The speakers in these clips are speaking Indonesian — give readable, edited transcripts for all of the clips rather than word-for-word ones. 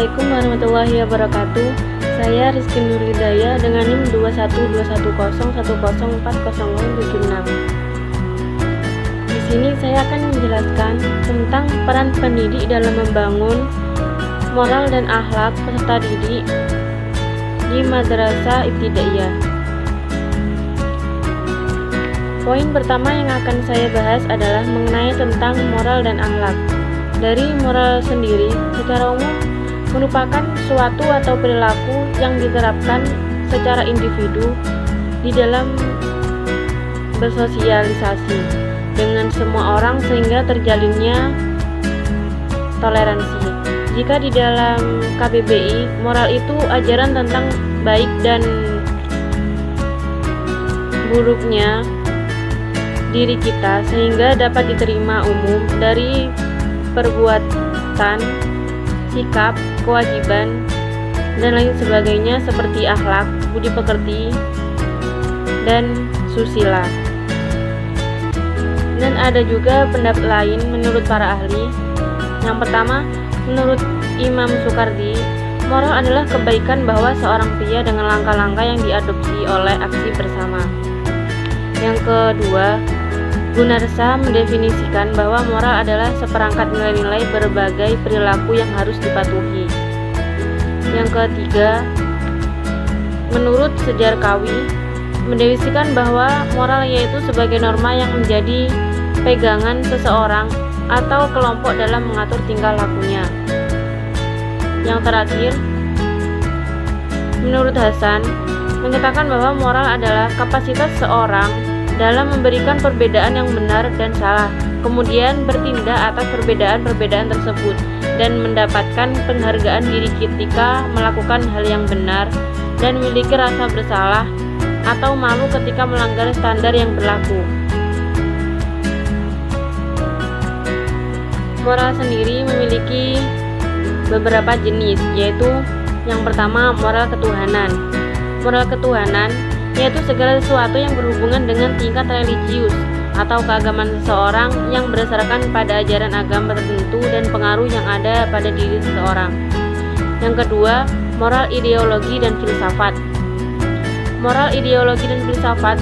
Assalamualaikum warahmatullahi wabarakatuh. Saya Rizky Nurlidaya dengan NIM 21210104076. Di sini saya akan menjelaskan tentang peran pendidik dalam membangun moral dan akhlak peserta didik di Madrasah Ibtidaiyah. Poin pertama yang akan saya bahas adalah mengenai tentang moral dan akhlak. Dari moral sendiri, secara umum merupakan suatu atau perilaku yang diterapkan secara individu di dalam bersosialisasi dengan semua orang sehingga terjalinnya toleransi. Jika di dalam KBBI, moral itu ajaran tentang baik dan buruknya diri kita sehingga dapat diterima umum dari perbuatan, sikap, kewajiban, dan lain sebagainya seperti akhlak, budi pekerti, dan susila. Dan ada juga pendapat lain menurut para ahli. Yang pertama, menurut Imam Soekardi, moral adalah kebaikan bahwa seorang pria dengan langkah-langkah yang diadopsi oleh aksi bersama. Yang kedua, Gunarsa mendefinisikan bahwa moral adalah seperangkat nilai-nilai berbagai perilaku yang harus dipatuhi. Yang ketiga, menurut Sejarkawi, mendefinisikan bahwa moral yaitu sebagai norma yang menjadi pegangan seseorang atau kelompok dalam mengatur tingkah lakunya. Yang terakhir, menurut Hasan, menyatakan bahwa moral adalah kapasitas seorang dalam memberikan perbedaan yang benar dan salah, kemudian bertindak atas perbedaan-perbedaan tersebut dan mendapatkan penghargaan diri ketika melakukan hal yang benar dan memiliki rasa bersalah atau malu ketika melanggar standar yang berlaku. Moral sendiri memiliki beberapa jenis, yaitu yang pertama moral ketuhanan. Moral ketuhanan yaitu segala sesuatu yang berhubungan dengan tingkat religius atau keagamaan seseorang yang berdasarkan pada ajaran agama tertentu dan pengaruh yang ada pada diri seseorang. Yang kedua, moral ideologi dan filsafat. Moral ideologi dan filsafat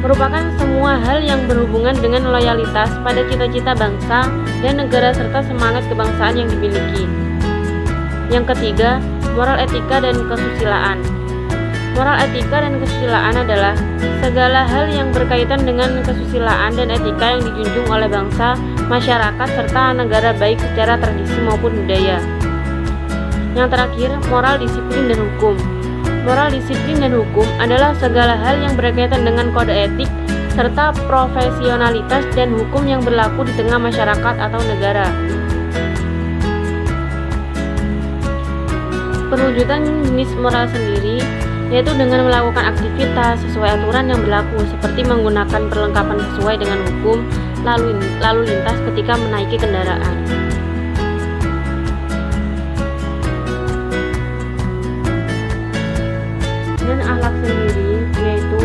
merupakan semua hal yang berhubungan dengan loyalitas pada cita-cita bangsa dan negara serta semangat kebangsaan yang dimiliki. Yang ketiga, moral etika dan kesusilaan. Moral etika dan kesusilaan adalah segala hal yang berkaitan dengan kesusilaan dan etika yang dijunjung oleh bangsa, masyarakat, serta negara baik secara tradisi maupun budaya. Yang terakhir, moral disiplin dan hukum. Moral disiplin dan hukum adalah segala hal yang berkaitan dengan kode etik serta profesionalitas dan hukum yang berlaku di tengah masyarakat atau negara. Perwujudan jenis moral sendiri yaitu dengan melakukan aktivitas sesuai aturan yang berlaku seperti menggunakan perlengkapan sesuai dengan hukum lalu lintas ketika menaiki kendaraan. Dan akhlak sendiri yaitu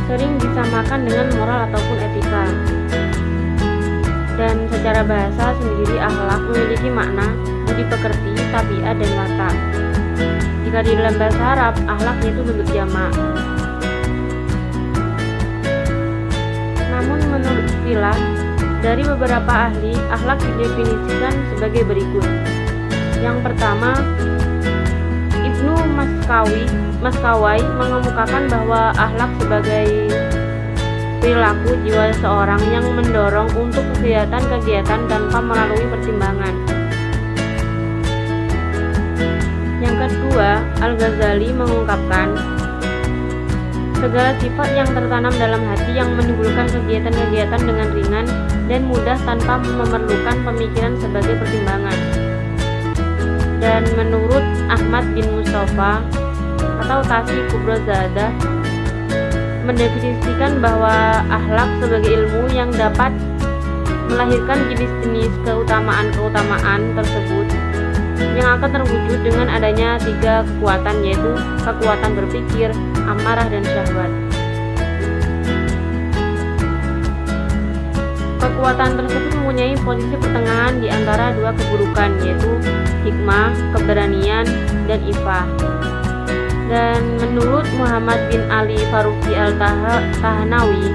sering disamakan dengan moral ataupun etika. Dan secara bahasa sendiri akhlak memiliki makna budi pekerti, tabiat, dan watak. Jika di dalam bahasa Arab, akhlak itu bentuk jamak. Namun menurut istilah dari beberapa ahli, akhlak didefinisikan sebagai berikut. Yang pertama, Ibnu Maskawai mengemukakan bahwa akhlak sebagai perilaku jiwa seorang yang mendorong untuk kegiatan-kegiatan tanpa melalui pertimbangan. Yang kedua, Al-Ghazali mengungkapkan segala sifat yang tertanam dalam hati yang menimbulkan kegiatan-kegiatan dengan ringan dan mudah tanpa memerlukan pemikiran sebagai pertimbangan. Dan menurut Ahmad bin Mustafa atau Tasi Kubrozadah mendefinisikan bahwa akhlak sebagai ilmu yang dapat melahirkan jenis-jenis keutamaan-keutamaan tersebut yang akan terwujud dengan adanya 3 kekuatan, yaitu kekuatan berpikir, amarah, dan syahwat. Kekuatan tersebut mempunyai posisi pertengahan di antara dua keburukan, yaitu hikmah, keberanian, dan ifah. Dan menurut Muhammad bin Ali Faruqi al-Tahanawi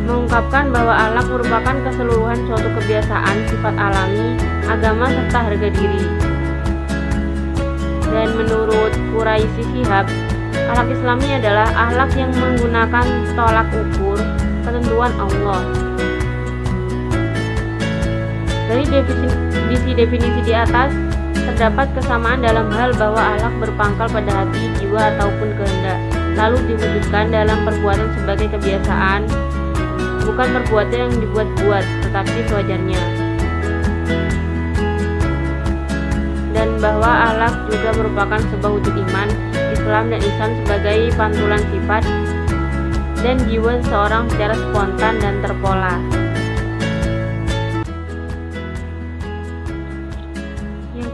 mengungkapkan bahwa akhlak merupakan keseluruhan suatu kebiasaan, sifat alami, agama, serta harga diri. Dan menurut Quraisy Shihab, akhlak Islami adalah akhlak yang menggunakan tolak ukur ketentuan Allah. Dari definisi di atas, terdapat kesamaan dalam hal bahwa akhlak berpangkal pada hati, jiwa, ataupun kehendak, lalu diwujudkan dalam perbuatan sebagai kebiasaan, bukan perbuatan yang dibuat-buat, tetapi sewajarnya. Dan bahwa akhlak juga merupakan sebuah wujud iman, Islam, dan ihsan sebagai pantulan sifat dan jiwa seseorang secara spontan dan terpola. Yang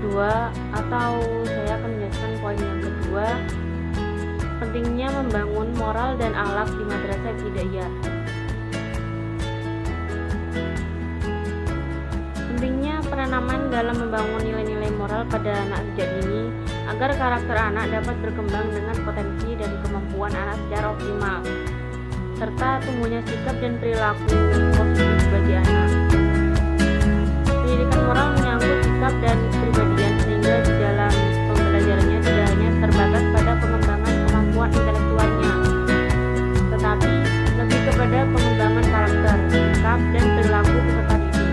kedua, atau saya akan menjelaskan poin yang kedua, pentingnya membangun moral dan akhlak di madrasah ibtidaiyah. Pentingnya penanaman dalam membangun nilai-nilai moral pada anak sejak dini agar karakter anak dapat berkembang dengan potensi dan kemampuan anak secara optimal, serta tumbuhnya sikap dan perilaku positif bagi anak. Pendidikan moral menyangkut sikap dan kepribadian, sehingga di dalam pembelajarannya tidak hanya terbatas pada pengembangan kemampuan intelektualnya, tetapi lebih kepada pengembangan karakter, sikap, dan perilaku peserta didik.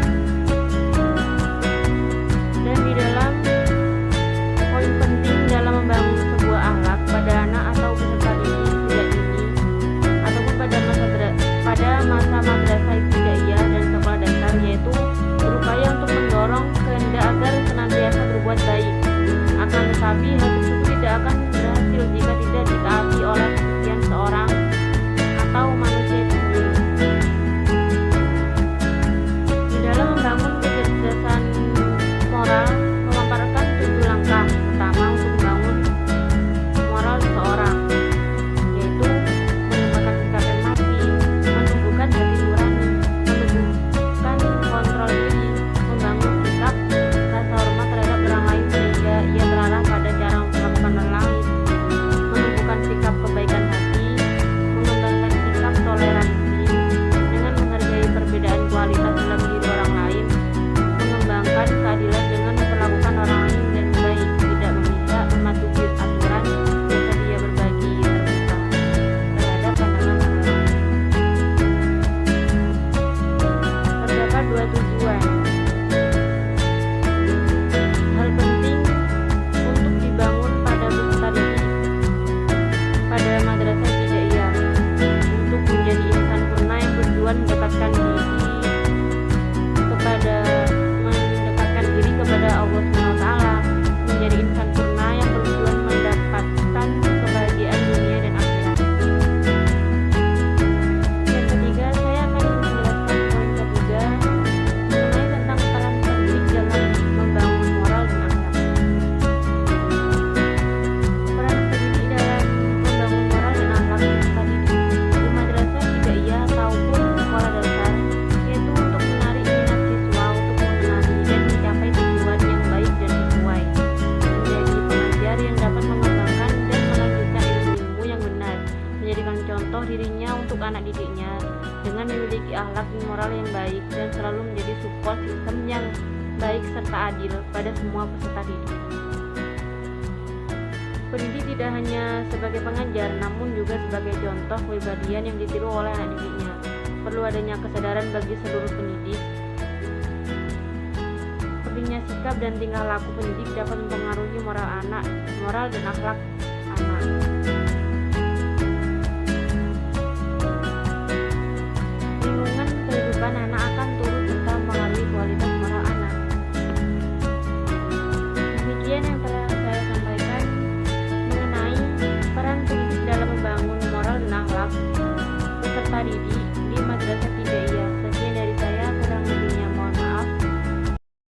Dan di dalam poin penting dalam membangun sebuah akhlak pada anak atau peserta didik sejak dini ataupun pada masa madrasah ibtidaiyah dan sekolah dasar, yaitu berupaya untuk mendorong kehendak agar senantiasa berbuat baik. Akan tetapi hal tersebut tidak akan berhasil jika tidak ditaati oleh kesucian seorang atau manusia itu sendiri. Di dalam membangun kecerdasan moral memaparkan 7 langkah pertama untuk membangun moral seseorang, yaitu mengembangkan sikap empati, menumbuhkan hati nurani, menumbuhkan kontrol diri, membangun sikap rasa hormat terhadap orang lain sehingga ia terarah pada cara memperlakukan orang lain, menumbuhkan sikap kebaikan hati, mengembangkan sikap toleransi dengan menghargai perbedaan kualitas dalam diri orang lain, mengembangkan keadilan dengan memperlakukan orang lain dan baik, tidak memihak, mematuhi aturan, bersedia berbagi, terbuka terhadap pandangan orang lain. Terdapat 2 tujuan. Hal penting untuk dibangun pada peserta didik pada madrasah ibtidaiyah untuk menjadi insan purna yang bertujuan mendekatkan diri kepada Allah SWT, menjadi insan purna yang bertujuan mendapatkan kebahagiaan dunia dan akhirat. Yang ketiga, saya akan menjelaskan poin ketiga mengenai tentang peran pendidik dalam membangun moral dan akhlak. Peran pendidik dalam membangun moral dan akhlak peserta didik di madrasah ibtidaiyah ataupun sekolah dasar, yaitu untuk menarik minat siswa untuk mengenali dan mencapai tujuan yang baik dan sesuai, menjadi pengajar yang dapat mengembangkan dan melanjutkan ilmu-ilmu yang benar, menjadikan contoh dirinya untuk anak didiknya dengan memiliki akhlak dan moral yang baik, dan selalu menjadi support sistem yang baik serta adil pada semua peserta didik. Pendidik tidak hanya sebagai pengajar, namun juga sebagai contoh kepribadian yang ditiru oleh anak didiknya. Perlu adanya kesadaran bagi seluruh pendidik. Pentingnya sikap dan tingkah laku pendidik dapat mempengaruhi moral anak, moral dan akhlak